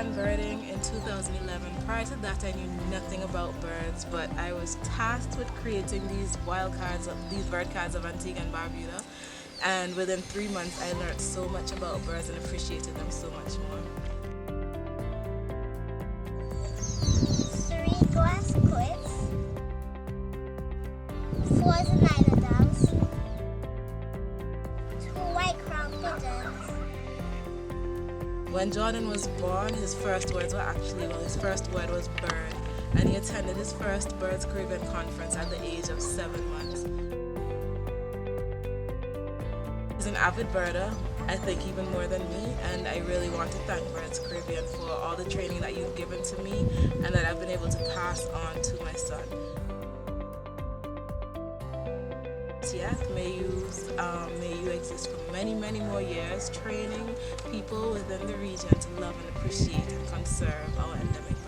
began birding in 2011. Prior to that, I knew nothing about birds, but I was tasked with creating these bird cards of Antigua and Barbuda. And within 3 months, I learned so much about birds and appreciated them so much more. 3 glass quits, 4 Zenina doves, 2 white crowned pigeons. When Jordan was born, his first word was bird, and he attended his first BirdsCaribbean conference at the age of 7 months. He's an avid birder, I think even more than me, and I really want to thank BirdsCaribbean for all the training that you've given to me and that I've been able to pass on to my son. Yet, may you exist for many, many more years, training people within the region to love and appreciate and conserve our endemic